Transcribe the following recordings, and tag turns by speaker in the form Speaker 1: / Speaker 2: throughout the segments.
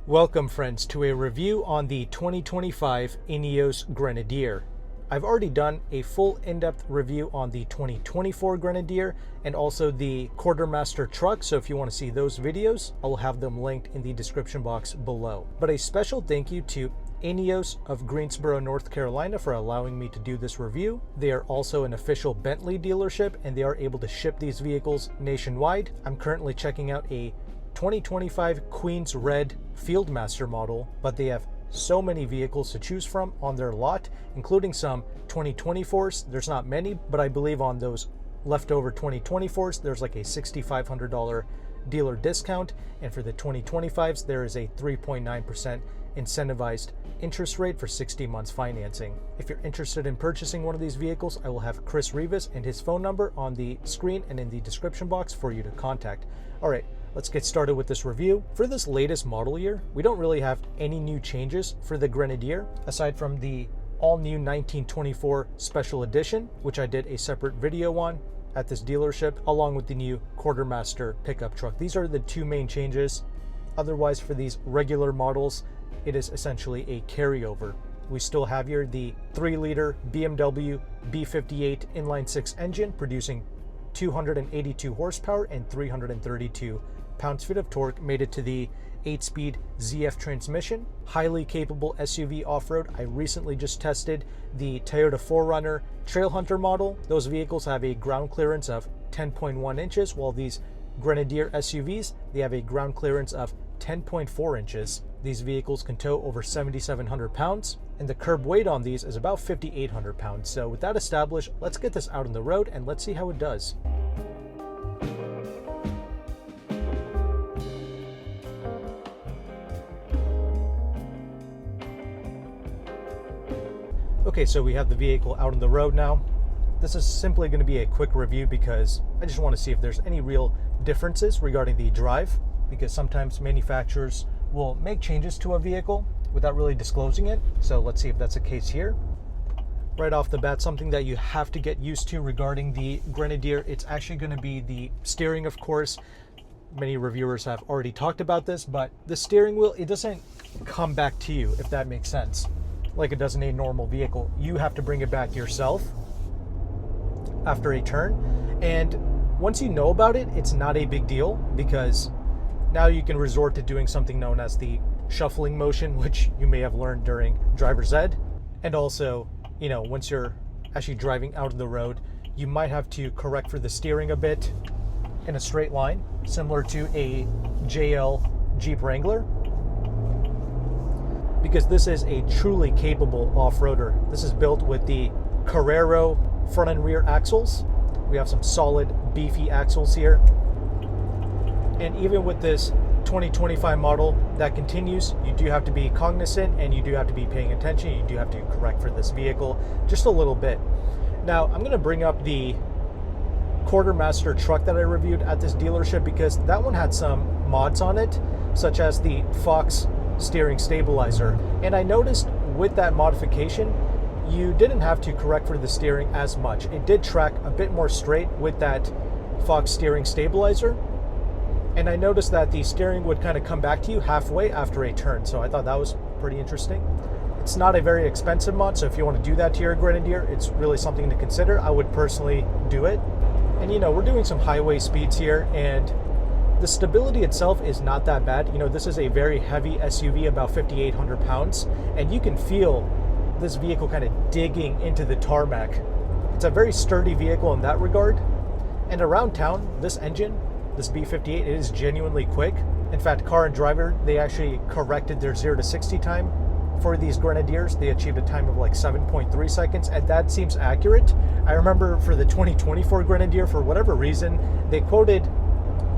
Speaker 1: Welcome friends to a review on the 2025 Ineos Grenadier. I've already done a full in-depth review on the 2024 Grenadier and also the Quartermaster truck, so if you want to see those videos, I will have them linked in the description box below. But a special thank you to Ineos of Greensboro, North Carolina for allowing me to do this review. They are also an official Bentley dealership and they are able to ship these vehicles nationwide. I'm currently checking out a 2025 Queen's Red Fieldmaster model, but they have so many vehicles to choose from on their lot, including some 2024s. There's not many, but I believe on those leftover 2024s, there's like a $6,500 dealer discount. And for the 2025s, there is a 3.9% incentivized interest rate for 60 months financing. If you're interested in purchasing one of these vehicles, I will have Chris Rivas and his phone number on the screen and in the description box for you to contact. All right, let's get started with this review. For this latest model year, we don't really have any new changes for the Grenadier, aside from the all-new 1924 Special Edition, which I did a separate video on at this dealership, along with the new Quartermaster pickup truck. These are the two main changes. Otherwise, for these regular models, it is essentially a carryover. We still have here the 3-liter BMW B58 inline-six engine producing 282 horsepower and 332 pounds-feet of torque, made it to the 8-speed ZF transmission. Highly capable SUV off-road. I recently just tested the Toyota 4Runner Trailhunter model. Those vehicles have a ground clearance of 10.1 inches, while these Grenadier SUVs, they have a ground clearance of 10.4 inches. These vehicles can tow over 7,700 pounds, and the curb weight on these is about 5,800 pounds. So with that established, let's get this out on the road and let's see how it does. Okay, so we have the vehicle out on the road now. This is simply going to be a quick review because I just want to see if there's any real differences regarding the drive, because sometimes manufacturers will make changes to a vehicle without really disclosing it. So let's see if that's the case here. Right off the bat, something that you have to get used to regarding the Grenadier, it's actually going to be the steering, of course. Many reviewers have already talked about this, but the steering wheel, it doesn't come back to you, if that makes sense, like it does in a normal vehicle. You have to bring it back yourself after a turn. And once you know about it, it's not a big deal, because now you can resort to doing something known as the shuffling motion, which you may have learned during driver's ed. And also, you know, once you're actually driving out of the road, you might have to correct for the steering a bit in a straight line, similar to a JL Jeep Wrangler, because this is a truly capable off-roader. This is built with the Carrero front and rear axles. We have some solid, beefy axles here. And even with this 2025 model that continues, you do have to be cognizant and you do have to be paying attention. You do have to correct for this vehicle just a little bit. Now, I'm going to bring up the Quartermaster truck that I reviewed at this dealership, because that one had some mods on it, such as the Fox steering stabilizer. And I noticed with that modification, you didn't have to correct for the steering as much. It did track a bit more straight with that Fox steering stabilizer. And I noticed that the steering would kind of come back to you halfway after a turn. So I thought that was pretty interesting. It's not a very expensive mod, so if you want to do that to your Grenadier, it's really something to consider. I would personally do it. And you know, we're doing some highway speeds here, and the stability itself is not that bad. You know, this is a very heavy SUV, about 5,800 pounds, and you can feel this vehicle kind of digging into the tarmac. It's a very sturdy vehicle in that regard. And around town, this engine, this B58, it is genuinely quick. In fact, Car and Driver, they actually corrected their 0 to 60 time for these Grenadiers. They achieved a time of like 7.3 seconds, and that seems accurate. I remember for the 2024 Grenadier, for whatever reason, they quoted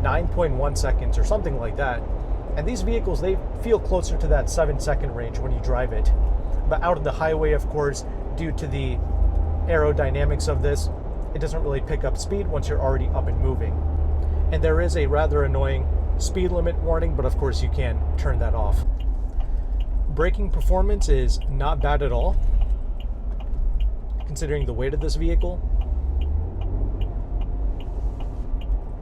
Speaker 1: 9.1 seconds or something like that. And these vehicles, they feel closer to that 7-second range when you drive it. But out on the highway, of course, due to the aerodynamics of this, it doesn't really pick up speed once you're already up and moving. And there is a rather annoying speed limit warning, but of course you can turn that off. Braking performance is not bad at all, considering the weight of this vehicle.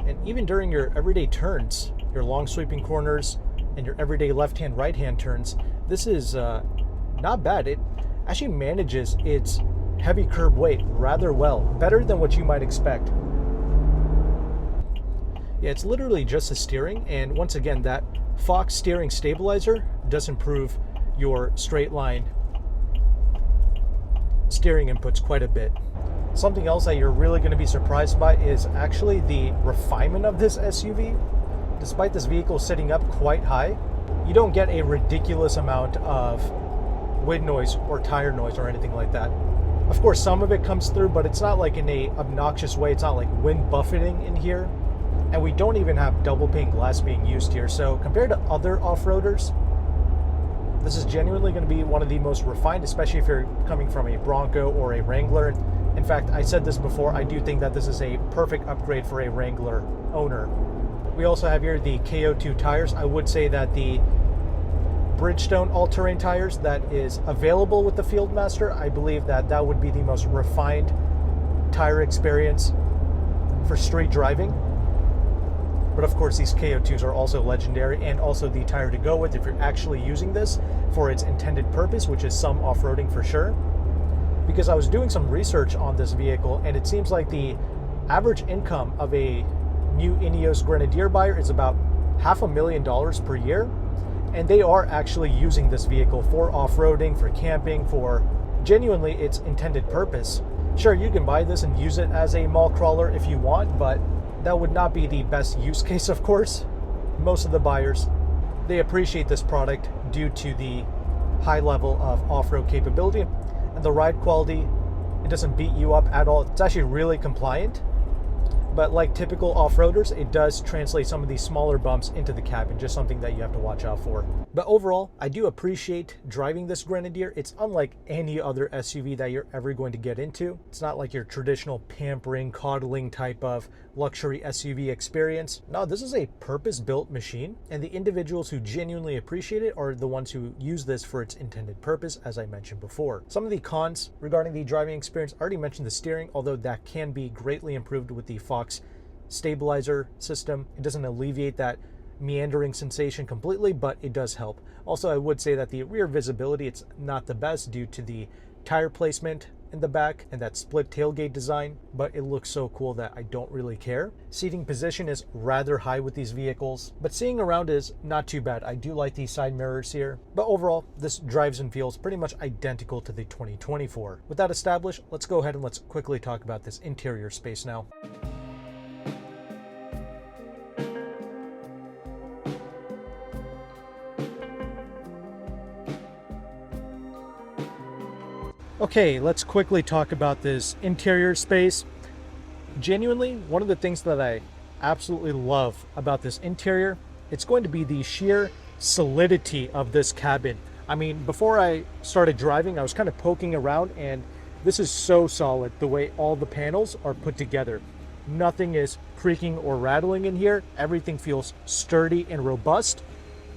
Speaker 1: And even during your everyday turns, your long sweeping corners, and your everyday left-hand, right-hand turns, this is not bad. It actually manages its heavy curb weight rather well, better than what you might expect. Yeah, it's literally just the steering, and once again, that Fox steering stabilizer does improve your straight line steering inputs quite a bit. Something else that you're really going to be surprised by is actually the refinement of this SUV. Despite this vehicle sitting up quite high, you don't get a ridiculous amount of wind noise or tire noise or anything like that. Of course, some of it comes through, but it's not like in a obnoxious way. It's not like wind buffeting in here. And we don't even have double pane glass being used here. So compared to other off-roaders, this is genuinely going to be one of the most refined, especially if you're coming from a Bronco or a Wrangler. In fact, I said this before, I do think that this is a perfect upgrade for a Wrangler owner. We also have here the KO2 tires. I would say that the Bridgestone all-terrain tires that is available with the Fieldmaster, I believe that that would be the most refined tire experience for street driving. But of course, these KO2s are also legendary, and also the tire to go with if you're actually using this for its intended purpose, which is some off-roading for sure. Because I was doing some research on this vehicle, and it seems like the average income of a new Ineos Grenadier buyer is about $500,000 per year. And they are actually using this vehicle for off-roading, for camping, for genuinely its intended purpose. Sure, you can buy this and use it as a mall crawler if you want, but that would not be the best use case, of course. Most of the buyers, they appreciate this product due to the high level of off-road capability and the ride quality. It doesn't beat you up at all. It's actually really compliant. But like typical off-roaders, it does translate some of these smaller bumps into the cabin, just something that you have to watch out for. But overall, I do appreciate driving this Grenadier. It's unlike any other SUV that you're ever going to get into. It's not like your traditional pampering, coddling type of luxury SUV experience. No, this is a purpose-built machine, and the individuals who genuinely appreciate it are the ones who use this for its intended purpose, as I mentioned before. Some of the cons regarding the driving experience, I already mentioned the steering, although that can be greatly improved with the Fox stabilizer system. It doesn't alleviate that meandering sensation completely, but it does help. Also, I would say that the rear visibility, it's not the best due to the tire placement in the back and that split tailgate design, but it looks so cool that I don't really care. Seating position is rather high with these vehicles, but seeing around is not too bad. I do like these side mirrors here, but overall, this drives and feels pretty much identical to the 2024. With that established, let's go ahead and let's quickly talk about this interior space now. Okay, let's quickly talk about this interior space. Genuinely, one of the things that I absolutely love about this interior, it's going to be the sheer solidity of this cabin. I mean, before I started driving, I was kind of poking around, and this is so solid the way all the panels are put together. Nothing is creaking or rattling in here. Everything feels sturdy and robust.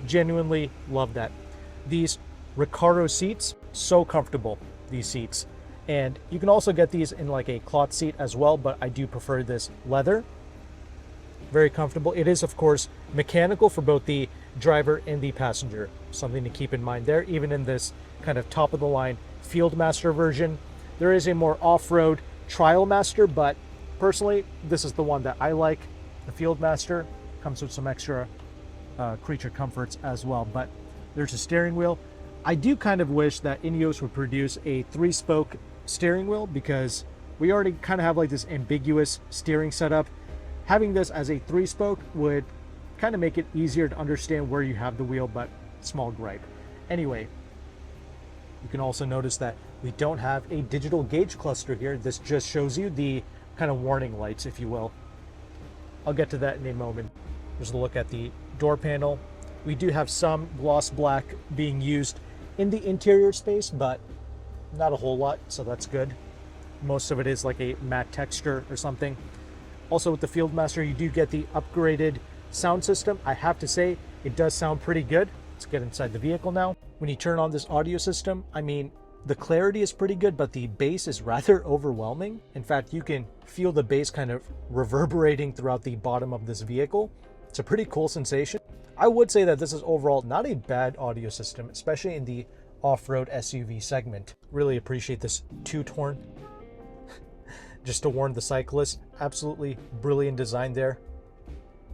Speaker 1: Genuinely love that. These Recaro seats, so comfortable. These seats, and you can also get these in like a cloth seat as well, but I do prefer this leather. Very comfortable. It is of course mechanical for both the driver and the passenger, something to keep in mind there. Even in this kind of top of the line Fieldmaster version, there is a more off-road Trialmaster, but personally this is the one that I like. The Fieldmaster comes with some extra creature comforts as well, but there's a steering wheel. I do kind of wish that Ineos would produce a 3-spoke steering wheel, because we already kind of have like this ambiguous steering setup. Having this as a 3-spoke would kind of make it easier to understand where you have the wheel, but small gripe. Anyway, you can also notice that we don't have a digital gauge cluster here. This just shows you the kind of warning lights, if you will. I'll get to that in a moment. Just a look at the door panel. We do have some gloss black being used in the interior space, but not a whole lot, so that's good. Most of it is like a matte texture or something. Also with the Fieldmaster, you do get the upgraded sound system. I have to say, it does sound pretty good. Let's get inside the vehicle now. When you turn on this audio system, I mean, the clarity is pretty good, but the bass is rather overwhelming. In fact, you can feel the bass kind of reverberating throughout the bottom of this vehicle. It's a pretty cool sensation. I would say that this is overall not a bad audio system, especially in the off-road SUV segment. Really appreciate this two-tone. Just to warn the cyclist, absolutely brilliant design there.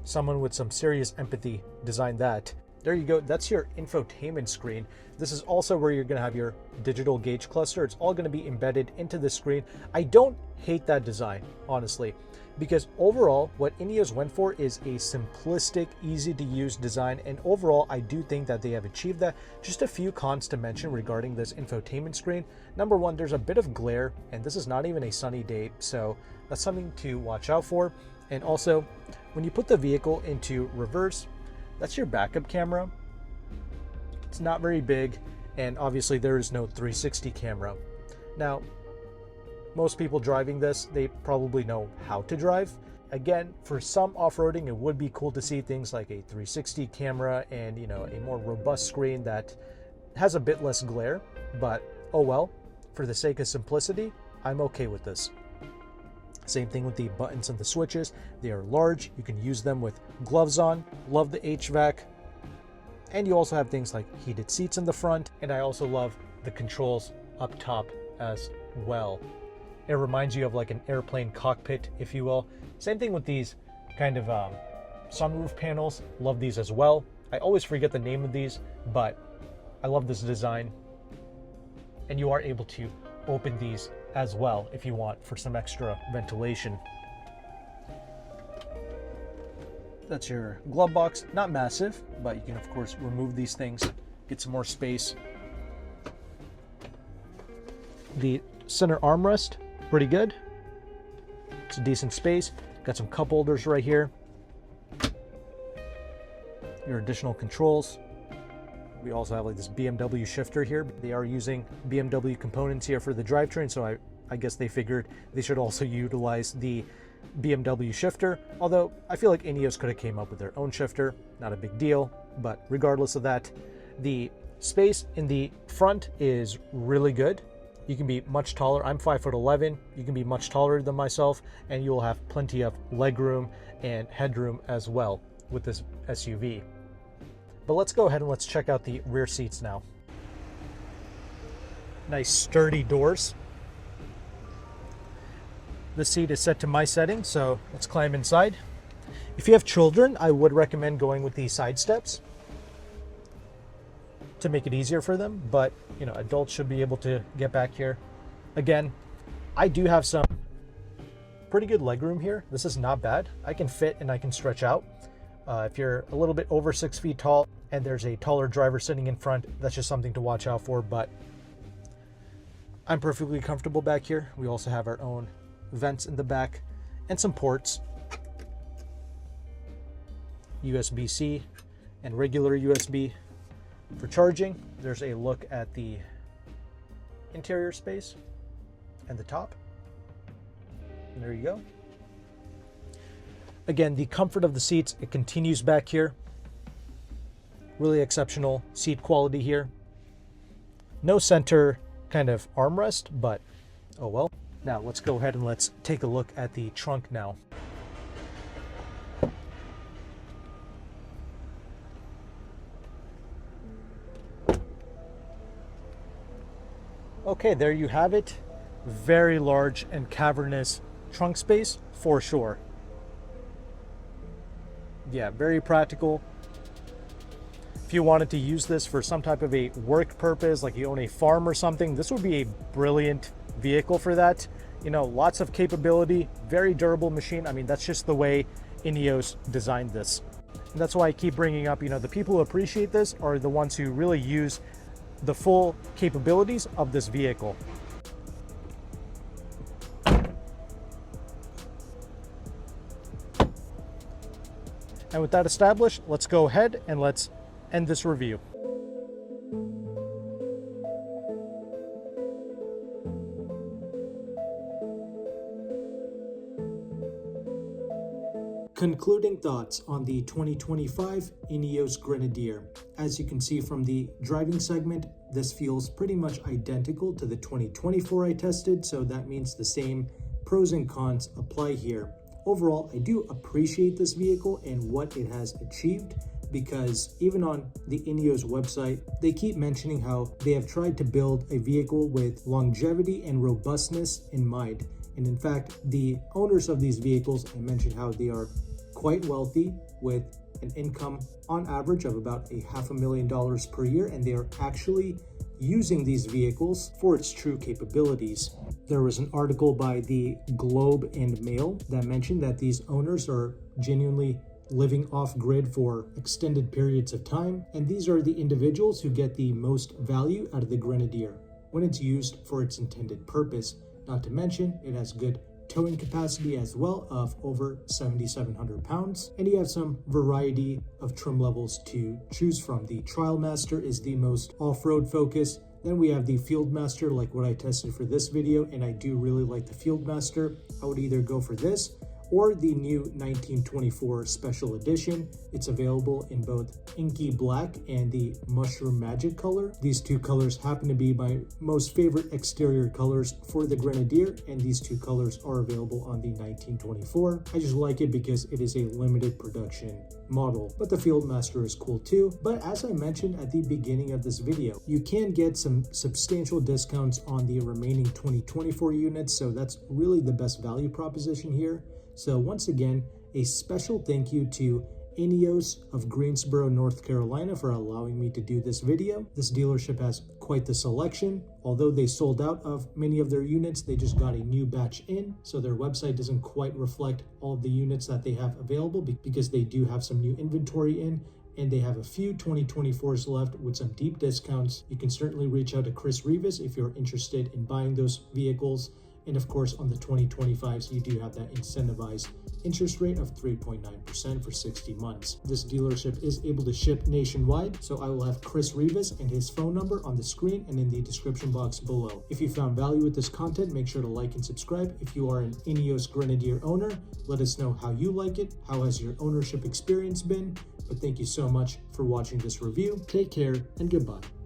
Speaker 1: Someone with some serious empathy designed that. There you go, that's your infotainment screen. This is also where you're gonna have your digital gauge cluster. It's all gonna be embedded into the screen. I don't hate that design, honestly, because overall, what Ineos went for is a simplistic, easy to use design. And overall, I do think that they have achieved that. Just a few cons to mention regarding this infotainment screen. Number one, there's a bit of glare, and this is not even a sunny day, so that's something to watch out for. And also, when you put the vehicle into reverse, that's your backup camera. It's not very big, and obviously there is no 360 camera. Now, most people driving this, they probably know how to drive. Again, for some off-roading, it would be cool to see things like a 360 camera and, a more robust screen that has a bit less glare, but oh well, for the sake of simplicity, I'm okay with this. Same thing with the buttons and the switches. They are large. You can use them with gloves on. Love the HVAC. And you also have things like heated seats in the front. And I also love the controls up top as well. It reminds you of like an airplane cockpit, if you will. Same thing with these kind of sunroof panels. Love these as well. I always forget the name of these, but I love this design. And you are able to open these as well if you want for some extra ventilation. That's your glove box. Not massive, but you can of course remove these things, get some more space. The center armrest, pretty good. It's a decent space. Got some cup holders right here. Your additional controls. We also have like this BMW shifter here. They are using BMW components here for the drivetrain, so I guess they figured they should also utilize the BMW shifter. Although I feel like Ineos could have came up with their own shifter. Not a big deal, but regardless of that, the space in the front is really good. You can be much taller. I'm 5'11". You can be much taller than myself, and you will have plenty of legroom and headroom as well with this SUV. But let's go ahead and let's check out the rear seats now. Nice sturdy doors. The seat is set to my setting, so let's climb inside. If you have children, I would recommend going with the side steps to make it easier for them, but adults should be able to get back here. Again, I do have some pretty good legroom here. This is not bad. I can fit and I can stretch out. If you're a little bit over 6 feet tall and there's a taller driver sitting in front, that's just something to watch out for, but I'm perfectly comfortable back here. We also have our own vents in the back and some ports. USB-C and regular USB for charging. There's a look at the interior space and the top. And there you go. Again, the comfort of the seats, it continues back here. Really exceptional seat quality here. No center kind of armrest, but oh well. Now let's go ahead and let's take a look at the trunk now. Okay, there you have it. Very large and cavernous trunk space for sure. Yeah, very practical. If you wanted to use this for some type of a work purpose, like you own a farm or something, this would be a brilliant vehicle for that. Lots of capability, very durable machine. I mean, that's just the way Ineos designed this. And that's why I keep bringing up, the people who appreciate this are the ones who really use the full capabilities of this vehicle. And with that established, let's go ahead and let's end this review. Concluding thoughts on the 2025 Ineos Grenadier. As you can see from the driving segment, this feels pretty much identical to the 2024 I tested, so that means the same pros and cons apply here. Overall, I do appreciate this vehicle and what it has achieved, because even on the Ineos website, they keep mentioning how they have tried to build a vehicle with longevity and robustness in mind. And in fact, the owners of these vehicles, I mentioned how they are quite wealthy with an income on average of about $500,000 per year, and they are actually using these vehicles for its true capabilities. There was an article by the Globe and Mail that mentioned that these owners are genuinely living off-grid for extended periods of time, and these are the individuals who get the most value out of the Grenadier when it's used for its intended purpose. Not to mention, it has good towing capacity as well of over 7,700 pounds, and you have some variety of trim levels to choose from. The Trailmaster is the most off-road focused. Then we have the Fieldmaster, like what I tested for this video, and I do really like the Fieldmaster. I would either go for this or the new 1924 Special Edition. It's available in both inky black and the mushroom magic color. These two colors happen to be my most favorite exterior colors for the Grenadier, and these two colors are available on the 1924. I just like it because it is a limited production model, but the Fieldmaster is cool too. But as I mentioned at the beginning of this video, you can get some substantial discounts on the remaining 2024 units, so that's really the best value proposition here. So once again, a special thank you to Ineos of Greensboro, North Carolina for allowing me to do this video. This dealership has quite the selection. Although they sold out of many of their units, they just got a new batch in, so their website doesn't quite reflect all of the units that they have available because they do have some new inventory in, and they have a few 2024s left with some deep discounts. You can certainly reach out to Chris Rivas if you're interested in buying those vehicles. And of course, on the 2025s, you do have that incentivized interest rate of 3.9% for 60 months. This dealership is able to ship nationwide, so I will have Chris Rivas and his phone number on the screen and in the description box below. If you found value with this content, make sure to like and subscribe. If you are an Ineos Grenadier owner, let us know how you like it. How has your ownership experience been? But thank you so much for watching this review. Take care and goodbye.